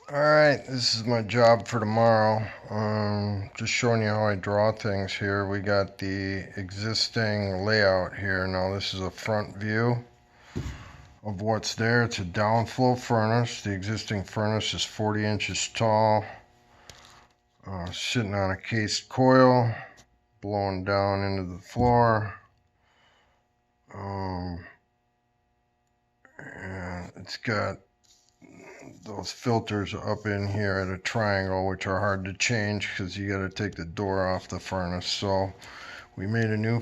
Alright, this is my job for tomorrow. Just showing you how I draw things here. We got the existing layout here. Now this is a front view of what's there. It's a downflow furnace. The existing furnace is 40 inches tall, sitting on a cased coil, blowing down into the floor. And it's got those filters up in here at a triangle, which are hard to change because you got to take the door off the furnace. So we made a new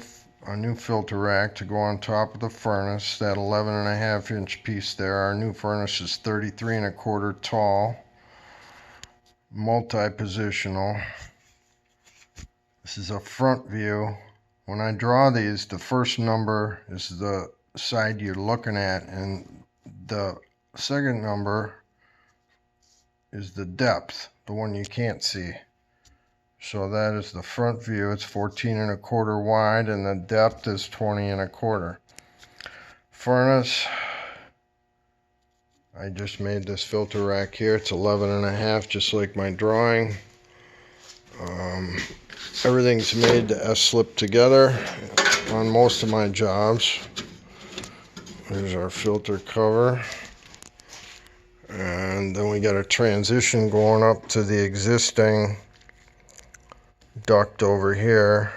filter rack to go on top of the furnace. That 11.5-inch piece there. Our new furnace is 33.25 tall, multi-positional. This is a front view. When I draw these, the first number is the side you're looking at, and the second number is the depth, the one you can't see. So that is the front view. It's 14.25 wide, and the depth is 20.25. Furnace, I just made this filter rack here. It's 11.5, just like my drawing. Everything's made to S-slip together on most of my jobs. There's our filter cover. And then we got a transition going up to the existing duct over here,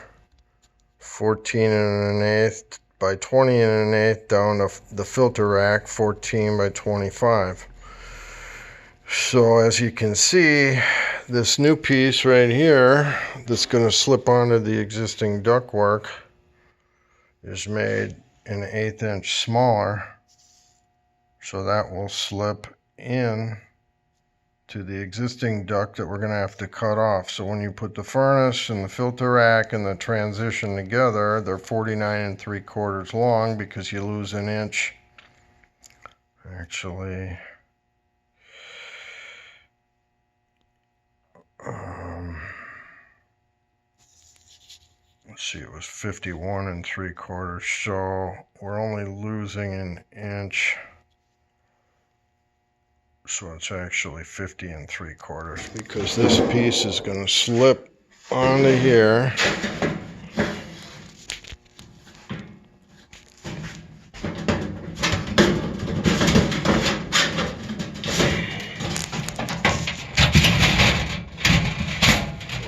14.125 by 20.125 down to the filter rack, 14 by 25. So as you can see, this new piece right here that's going to slip onto the existing ductwork is made an 1/8 inch smaller, so that will slip in to the existing duct that we're going to have to cut off. So when you put the furnace and the filter rack and the transition together, they're 49.75 long because you lose an inch. Actually, let's see, it was 51.75, so we're only losing an inch. So it's actually 50.75 because this piece is going to slip onto here.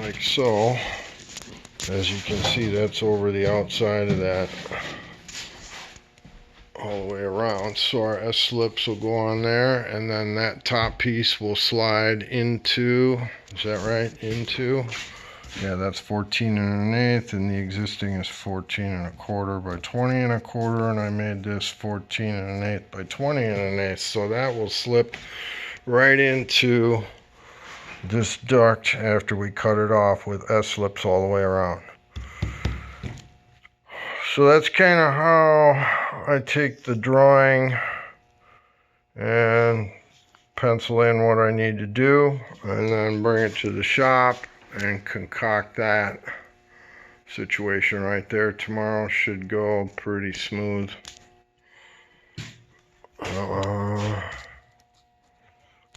Like so. As you can see, that's over the outside of that all the way around. So our S-slips will go on there, and then that top piece will slide into, is that right? Into, yeah, that's 14.125, and the existing is 14.25 by 20.25, and I made this 14.125 by 20.125. So that will slip right into this duct after we cut it off with S-slips all the way around. So that's kind of how I take the drawing and pencil in what I need to do, and then bring it to the shop and concoct that situation right there. Tomorrow should go pretty smooth.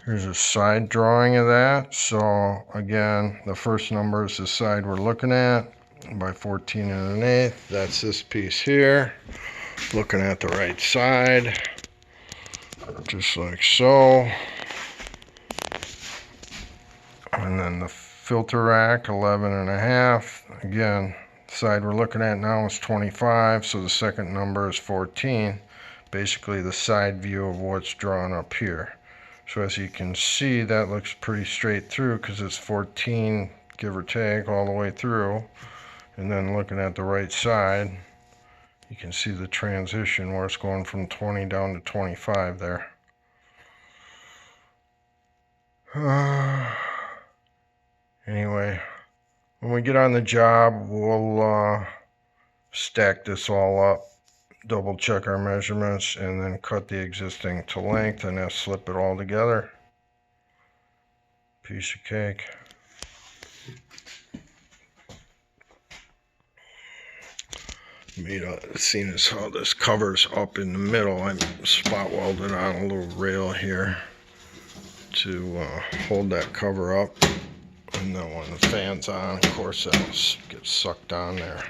Here's a side drawing of that. So again, the first number is the side we're looking at by 14.125. That's this piece here, looking at the right side, just like so. And then the filter rack, 11.5. Again, the side we're looking at now is 25, so the second number is 14. Basically the side view of what's drawn up here. So as you can see, that looks pretty straight through because it's 14, give or take, all the way through. And then looking at the right side, you can see the transition where it's going from 20 down to 25 there. Anyway, when we get on the job, we'll stack this all up, double check our measurements, and then cut the existing to length and then slip it all together. Piece of cake. Seeing as how this cover's up in the middle, I spot welded on a little rail here to hold that cover up. And then when the fan's on, of course, that'll get sucked on there.